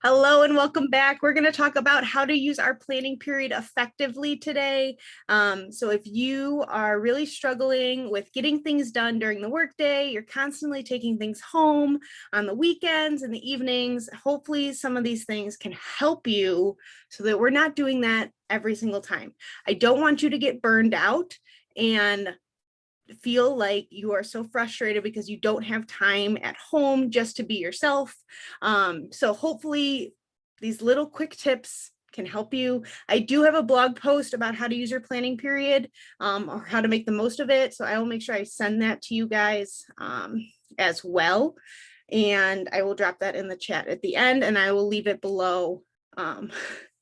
Hello and welcome back. We're going to talk about how to use our planning period effectively today. So if you are really struggling with getting things done during the workday, you're constantly taking things home on the weekends and the evenings, hopefully some of these things can help you so that we're not doing that every single time. I don't want you to get burned out and feel like you are so frustrated because you don't have time at home just to be yourself. So hopefully these little quick tips can help you. I do have a blog post about how to use your planning period or how to make the most of it. So I will make sure I send that to you guys as well. And I will drop that in the chat at the end, and I will leave it below.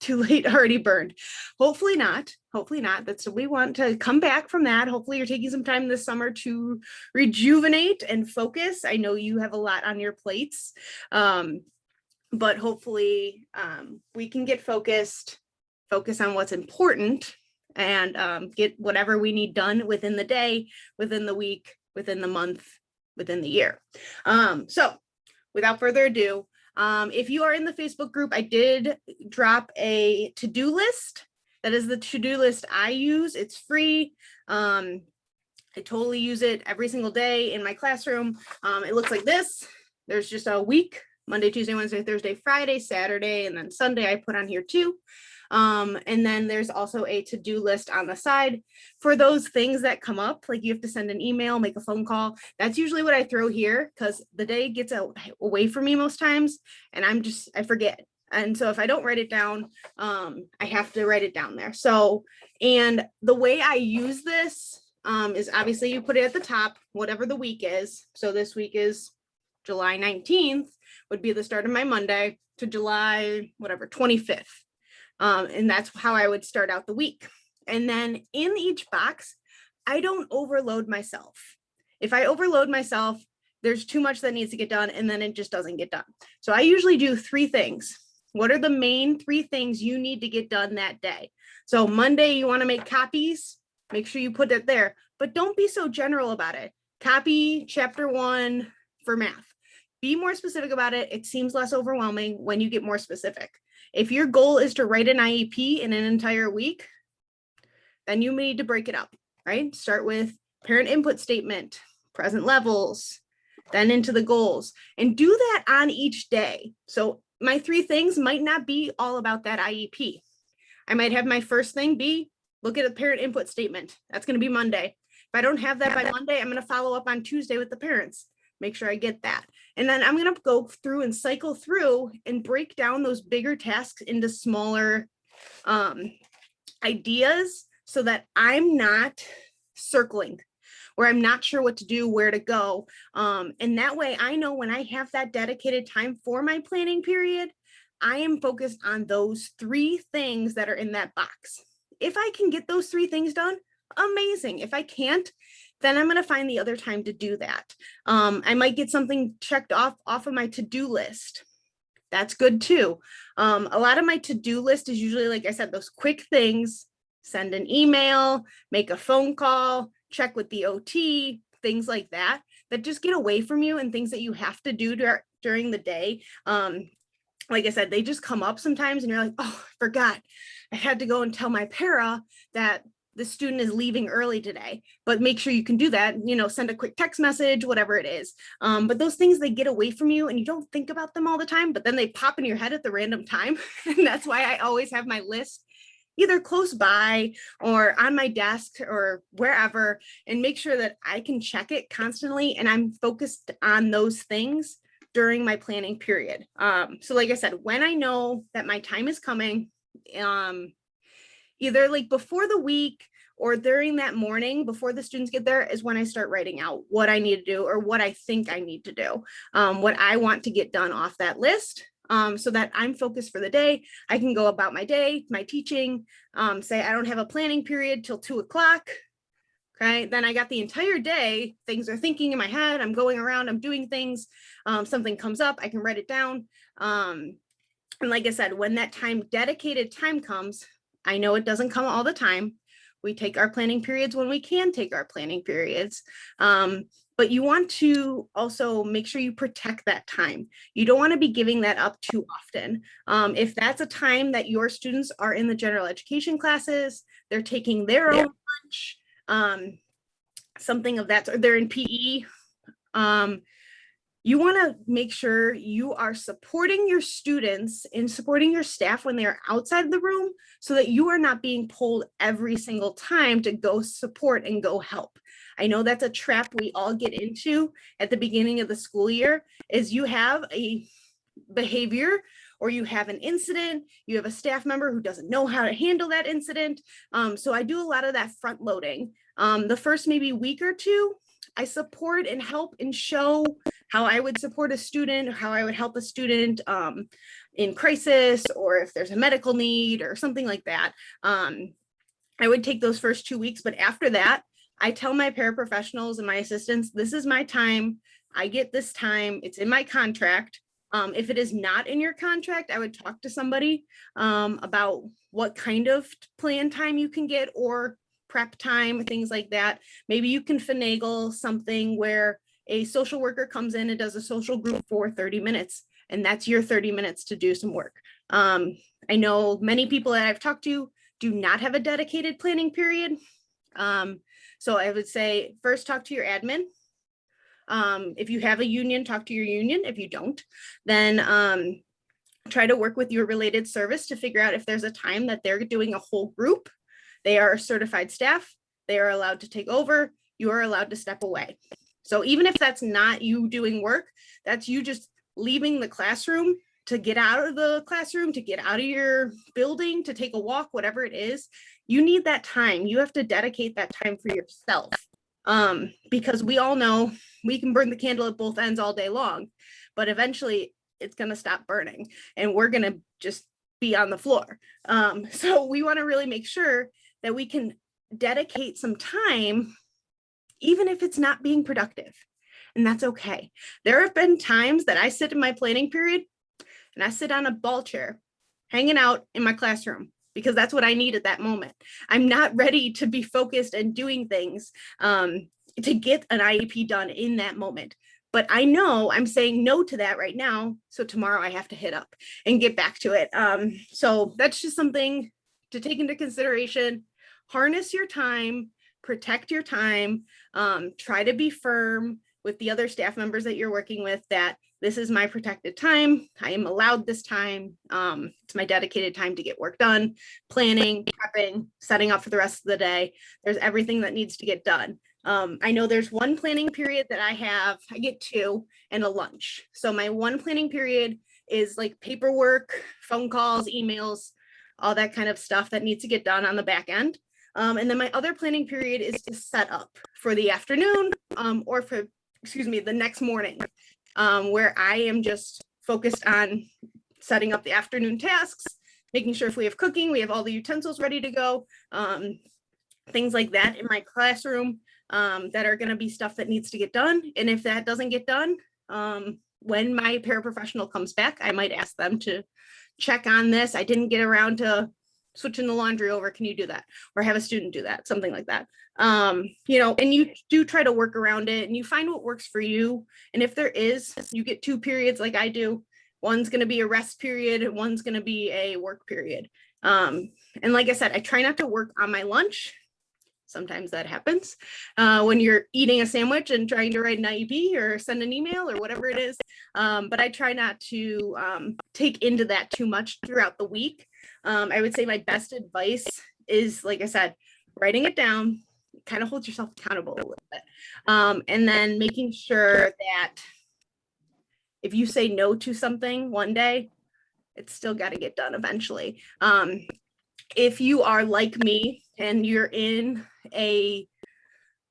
Too late, already burned. Hopefully not. That's what we want to come back from that. Hopefully you're taking some time this summer to rejuvenate and focus. I know you have a lot on your plates, but hopefully we can get focus on what's important, and get whatever we need done within the day, within the week, within the month, within the year. So without further ado, if you are in the Facebook group, I did drop a to-do list. That is the to-do list I use. It's free. I totally use it every single day in my classroom. It looks like this. There's just a week: Monday, Tuesday, Wednesday, Thursday, Friday, Saturday, and then Sunday I put on here too. And then there's also a to-do list on the side for those things that come up, like you have to send an email, make a phone call. That's usually what I throw here because the day gets away from me most times, and I forget. And so if I don't write it down, I have to write it down there. So, and the way I use this is obviously you put it at the top, whatever the week is. So this week is July 19th would be the start of my Monday to July, whatever, 25th. And that's how I would start out the week. And then in each box, I don't overload myself. If I overload myself, there's too much that needs to get done, and then it just doesn't get done. So I usually do 3 things. What are the main 3 things you need to get done that day? So Monday, you want to make copies, make sure you put it there, but don't be so general about it. Copy chapter 1 for math. Be more specific about it. It seems less overwhelming when you get more specific. If your goal is to write an IEP in an entire week, then you need to break it up, right? Start with parent input statement, present levels, then into the goals, and do that on each day. So my 3 things might not be all about that IEP. I might have my first thing be, look at a parent input statement. That's going to be Monday. If I don't have that by Monday, I'm going to follow up on Tuesday with the parents. Make sure I get that. And then I'm going to go through and cycle through and break down those bigger tasks into smaller ideas so that I'm not circling, where I'm not sure what to do, where to go. And that way I know when I have that dedicated time for my planning period, I am focused on those 3 things that are in that box. If I can get those 3 things done, amazing. If I can't, then I'm going to find the other time to do that. I might get something checked off of my to-do list. That's good too. A lot of my to-do list is usually, like I said, those quick things: send an email, make a phone call, check with the OT, things like that, that just get away from you, and things that you have to do during the day. Like I said, they just come up sometimes and you're like, oh, I forgot. I had to go and tell my para that the student is leaving early today, but make sure you can do that, send a quick text message, whatever it is. But those things, they get away from you and you don't think about them all the time, but then they pop in your head at the random time. And that's why I always have my list either close by or on my desk or wherever, and make sure that I can check it constantly. And I'm focused on those things during my planning period. So like I said, when I know that my time is coming, either like before the week or during that morning before the students get there, is when I start writing out what I need to do or what I think I need to do, what I want to get done off that list, so that I'm focused for the day. I can go about my day, my teaching, say I don't have a planning period till 2 o'clock. Okay, then I got the entire day. Things are thinking in my head. I'm going around, I'm doing things. Something comes up, I can write it down. And like I said, when that dedicated time comes, I know it doesn't come all the time. We take our planning periods when we can take our planning periods. but you want to also make sure you protect that time. You don't want to be giving that up too often. If that's a time that your students are in the general education classes, they're taking their own lunch, something of that, or they're in PE, you want to make sure you are supporting your students and supporting your staff when they're outside the room, so that you are not being pulled every single time to go support and go help. I know that's a trap we all get into at the beginning of the school year, is you have a behavior or you have an incident, you have a staff member who doesn't know how to handle that incident. So I do a lot of that front loading. The first maybe week or two, I support and help and show how I would support a student, or how I would help a student in crisis, or if there's a medical need or something like that. I would take those first 2 weeks, but after that, I tell my paraprofessionals and my assistants, this is my time. I get this time. It's in my contract. If it is not in your contract, I would talk to somebody about what kind of plan time you can get, or prep time, things like that. Maybe you can finagle something where a social worker comes in and does a social group for 30 minutes, and that's your 30 minutes to do some work. I know many people that I've talked to do not have a dedicated planning period. So I would say first talk to your admin. If you have a union, talk to your union. If you don't, then try to work with your related service to figure out if there's a time that they're doing a whole group. They are certified staff. They are allowed to take over. You are allowed to step away. So even if that's not you doing work, that's you just leaving the classroom to get out of the classroom, to get out of your building, to take a walk, whatever it is. You need that time. You have to dedicate that time for yourself. Because we all know we can burn the candle at both ends all day long, but eventually it's going to stop burning and we're going to just be on the floor. So we want to really make sure that we can dedicate some time, even if it's not being productive. And that's okay. There have been times that I sit in my planning period and I sit on a ball chair hanging out in my classroom, because that's what I need at that moment. I'm not ready to be focused and doing things to get an IEP done in that moment. But I know I'm saying no to that right now. So tomorrow I have to hit up and get back to it. So that's just something to take into consideration. Harness your time, protect your time, try to be firm with the other staff members that you're working with that this is my protected time. I am allowed this time. It's my dedicated time to get work done, planning, prepping, setting up for the rest of the day. There's everything that needs to get done. I know there's one planning period that I get two, and a lunch. So my one planning period is like paperwork, phone calls, emails, all that kind of stuff that needs to get done on the back end. And then my other planning period is to set up for the afternoon or for, the next morning, where I am just focused on setting up the afternoon tasks, making sure if we have cooking, we have all the utensils ready to go, things like that in my classroom that are going to be stuff that needs to get done. And if that doesn't get done, when my paraprofessional comes back, I might ask them to check on this. I didn't get around to switching the laundry over. Can you do that? Or have a student do that, something like that. And you do try to work around it and you find what works for you. And if there is, you get 2 periods like I do. One's going to be a rest period and one's going to be a work period. And like I said, I try not to work on my lunch. Sometimes that happens when you're eating a sandwich and trying to write an IEP or send an email or whatever it is. But I try not to take into that too much throughout the week. I would say my best advice is, like I said, writing it down, kind of holds yourself accountable a little bit. And then making sure that if you say no to something one day, it's still got to get done eventually. If you are like me and you're in a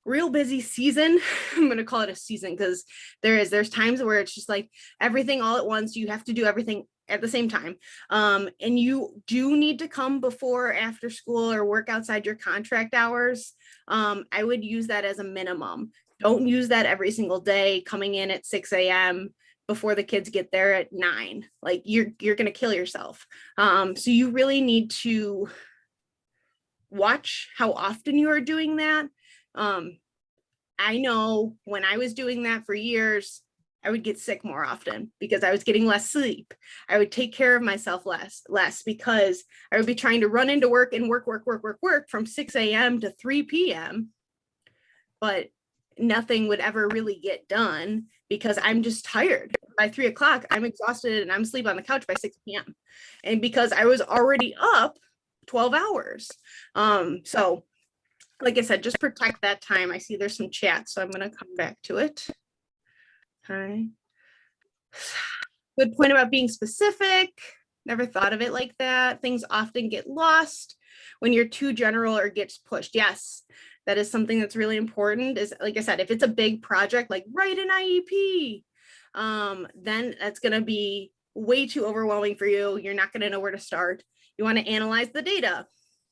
real busy season, I'm going to call it a season because there's times where it's just like everything all at once. You have to do everything at the same time. And you do need to come before or after school or work outside your contract hours. I would use that as a minimum. Don't use that every single day, coming in at 6 a.m. before the kids get there at 9. Like you're going to kill yourself. So you really need to watch how often you are doing that. I know when I was doing that for years, I would get sick more often because I was getting less sleep. I would take care of myself less because I would be trying to run into work and work from 6 a.m. to 3 p.m. But nothing would ever really get done because I'm just tired. By 3 o'clock, I'm exhausted and I'm asleep on the couch by 6 p.m. And because I was already up 12 hours. So like I said, just protect that time. I see there's some chat, so I'm going to come back to it. Okay. Good point about being specific. Never thought of it like that. Things often get lost when you're too general or gets pushed. Yes, that is something that's really important. Is, like I said, if it's a big project, like write an IEP, then that's going to be way too overwhelming for you. You're not going to know where to start. You want to analyze the data.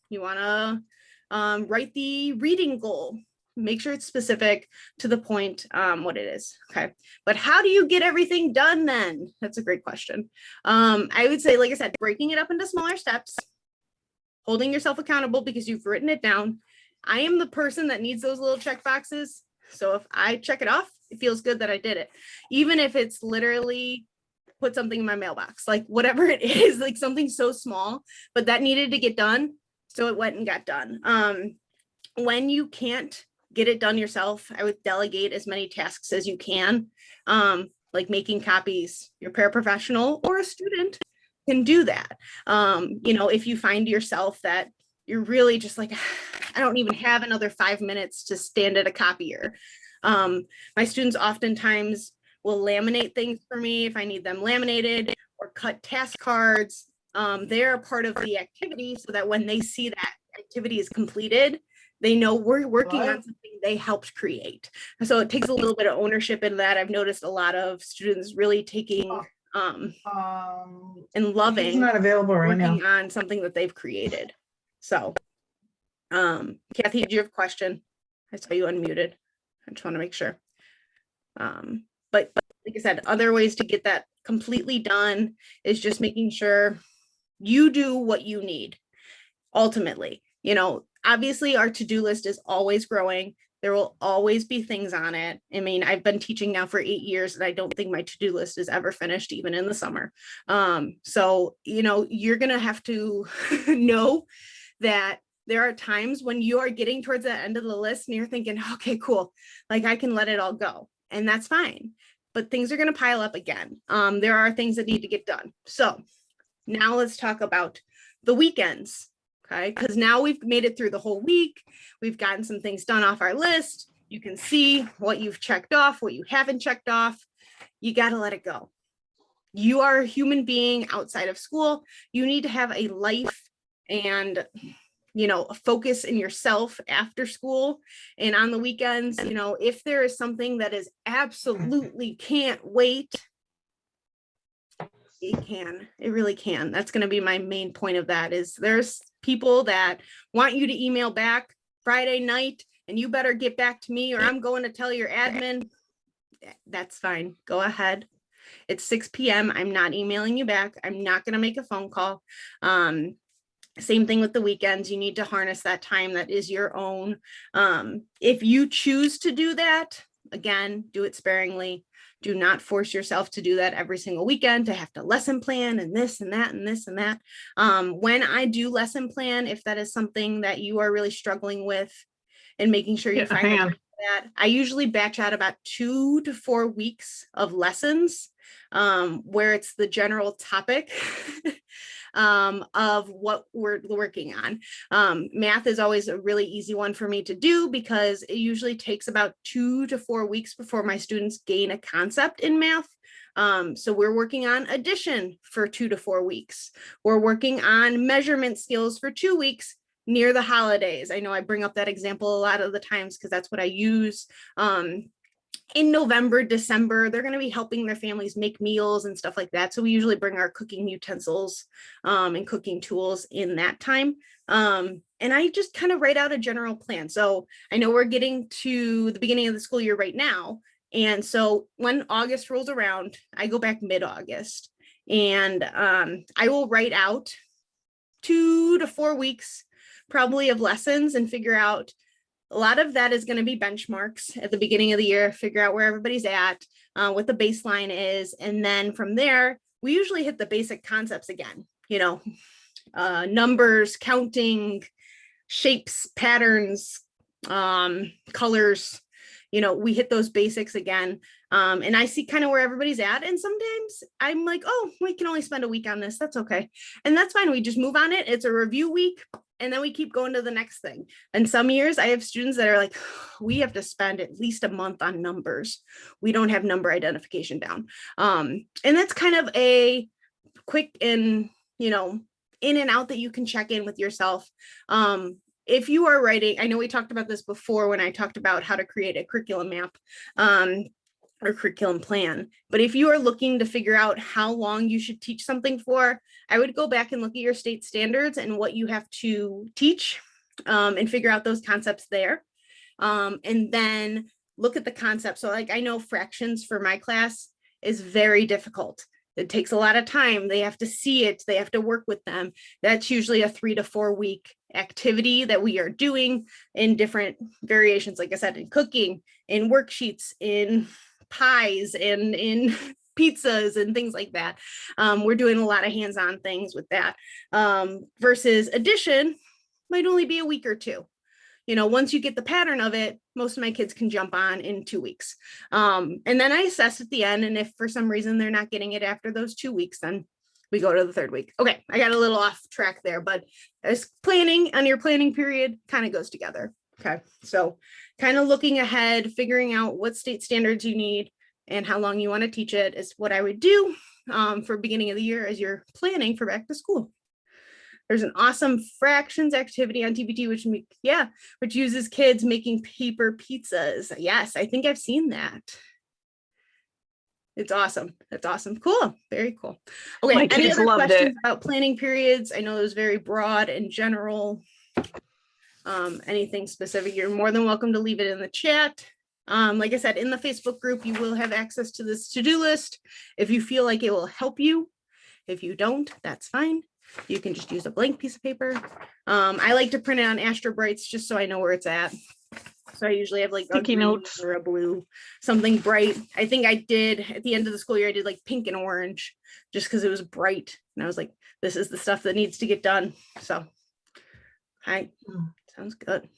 You want to write the reading goal. Make sure it's specific to the point, what it is. Okay. But how do you get everything done then? That's a great question. I would say, like I said, breaking it up into smaller steps, holding yourself accountable because you've written it down. I am the person that needs those little check boxes. So if I check it off, it feels good that I did it. Even if it's literally put something in my mailbox, like whatever it is, like something so small, but that needed to get done. So it went and got done. When you can't get it done yourself, I would delegate as many tasks as you can, like making copies. Your paraprofessional or a student can do that. If you find yourself that you're really just like, I don't even have another 5 minutes to stand at a copier. My students oftentimes will laminate things for me if I need them laminated, or cut task cards. They're a part of the activity so that when they see that activity is completed, they know we're working on something they helped create. So it takes a little bit of ownership in that. I've noticed a lot of students really taking and loving he's not available right working now on something that they've created. So Kathy, did you have a question? I saw you unmuted. I just want to make sure. But like I said, other ways to get that completely done is just making sure you do what you need. Ultimately, obviously our to-do list is always growing. There will always be things on it. I mean, I've been teaching now for 8 years and I don't think my to-do list is ever finished, even in the summer. So, you're going to have to know that there are times when you are getting towards the end of the list and you're thinking, okay, cool. Like I can let it all go, and that's fine. But things are going to pile up again. There are things that need to get done. So now let's talk about the weekends. Okay, because now we've made it through the whole week. We've gotten some things done off our list. You can see what you've checked off, what you haven't checked off. You got to let it go. You are a human being outside of school. You need to have a life and, a focus in yourself after school and on the weekends. If there is something that is absolutely can't wait, it really can. That's going to be my main point of that. Is there's people that want you to email back Friday night and you better get back to me or I'm going to tell your admin. That's fine. Go ahead. It's 6 p.m. I'm not emailing you back. I'm not going to make a phone call. Same thing with the weekends. You need to harness that time that is your own. If you choose to do that, again, do it sparingly. Do not force yourself to do that every single weekend, to have to lesson plan and this and that and this and that. When I do lesson plan, if that is something that you are really struggling with and making sure you find the time for that, I usually batch out about 2 to 4 weeks of lessons where it's the general topic of what we're working on. Math is always a really easy one for me to do because it usually takes about 2 to 4 weeks before my students gain a concept in math. So we're working on addition for 2 to 4 weeks. We're working on measurement skills for 2 weeks near the holidays. I know I bring up that example a lot of the times because that's what I use. In November, December, they're going to be helping their families make meals and stuff like that. So we usually bring our cooking utensils and cooking tools in that time. And I just kind of write out a general plan. So I know we're getting to the beginning of the school year right now. And so when August rolls around, I go back mid-August and I will write out 2 to 4 weeks probably of lessons and figure out A lot of that is going to be benchmarks at the beginning of the year, figure out where everybody's at, what the baseline is. And then from there, we usually hit the basic concepts again, numbers, counting, shapes, patterns, colors. We hit those basics again. And I see kind of where everybody's at. And sometimes I'm like, oh, we can only spend a week on this. That's okay. And that's fine. We just move on it. It's a review week. And then we keep going to the next thing. And some years I have students that are like, we have to spend at least a month on numbers. We don't have number identification down. And that's kind of a quick and, in and out that you can check in with yourself. If you are writing, I know we talked about this before when I talked about how to create a curriculum map or curriculum plan, but if you are looking to figure out how long you should teach something for, I would go back and look at your state standards and what you have to teach and figure out those concepts there. And then look at the concept. So like I know fractions for my class is very difficult. It takes a lot of time. They have to see it. They have to work with them. That's usually a 3 to 4 week activity that we are doing in different variations. Like I said, in cooking, in worksheets, in pies, and in pizzas and things like that. We're doing a lot of hands-on things with that versus addition might only be a week or two. Once you get the pattern of it, most of my kids can jump on in 2 weeks. And then I assess at the end. And if for some reason they're not getting it after those 2 weeks, then we go to the 3rd week. Okay, I got a little off track there, but as planning on your planning period kind of goes together. Okay, so kind of looking ahead, figuring out what state standards you need and how long you want to teach it is what I would do for beginning of the year as you're planning for back to school. There's an awesome fractions activity on TBT, which uses kids making paper pizzas. Yes, I think I've seen that. It's awesome. That's awesome. Cool. Very cool. Okay. Any other questions about planning periods? I know it was very broad and general. Anything specific, you're more than welcome to leave it in the chat. Like I said, in the Facebook group, you will have access to this to-do list if you feel like it will help you. If you don't, that's fine. You can just use a blank piece of paper. I like to print it on Astro Brights just so I know where it's at. So I usually have like sticky notes or a blue, something bright. I think I did at the end of the school year, I did like pink and orange just because it was bright. And I was like, this is the stuff that needs to get done. So, hi, sounds good.